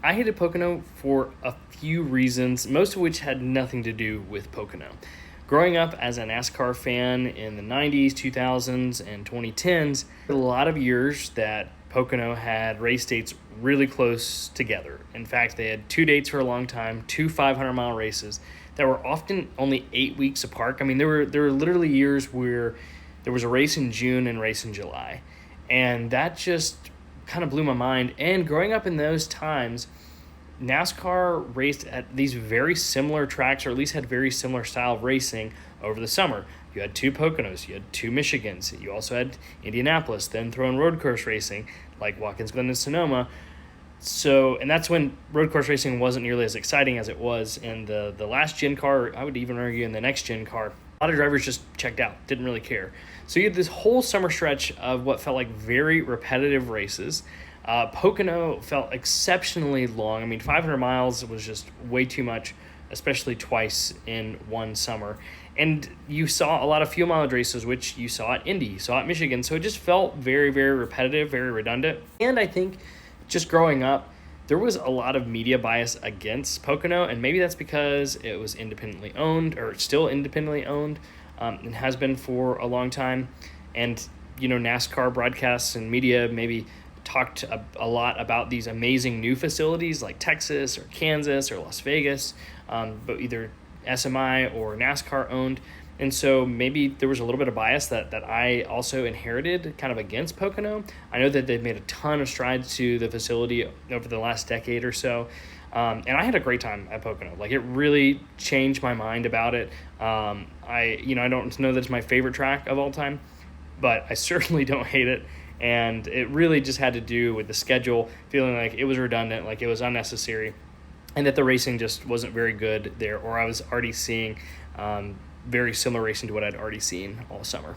I hated Pocono for a few reasons, most of which had nothing to do with Pocono. Growing up as a NASCAR fan in the 90s, 2000s, and 2010s, a lot of years that Pocono had race dates really close together. In fact, they had two dates for a long time, two 500-mile races that were often only 8 weeks apart. I mean, there were literally years where there was a race in June and a race in July. And that just kind of blew my mind. And growing up in those times, NASCAR raced at these very similar tracks, or at least had very similar style of racing over the summer. You had two Poconos, you had two Michigans, you also had Indianapolis, then throw in road course racing like Watkins Glen and Sonoma. So, and that's when road course racing wasn't nearly as exciting as it was in the last gen car, or I would even argue in the next gen car. A lot of drivers just checked out, didn't really care. So you had this whole summer stretch of what felt like very repetitive races. Pocono felt exceptionally long. I mean, 500 miles was just way too much, especially twice in one summer. And you saw a lot of fuel mileage races, which you saw at Indy, you saw at Michigan. So it just felt very, very repetitive, very redundant. And I think just growing up, there was a lot of media bias against Pocono, and maybe that's because it was independently owned, or still independently owned, and has been for a long time. And, NASCAR broadcasts and media maybe talked a lot about these amazing new facilities like Texas or Kansas or Las Vegas, but either SMI or NASCAR owned. And so maybe there was a little bit of bias that I also inherited kind of against Pocono. I know that they've made a ton of strides to the facility over the last decade or so. And I had a great time at Pocono. Like, it really changed my mind about it. I don't know that it's my favorite track of all time, but I certainly don't hate it. And it really just had to do with the schedule, feeling like it was redundant, like it was unnecessary, and that the racing just wasn't very good there, or I was already seeing very similar racing to what I'd already seen all summer.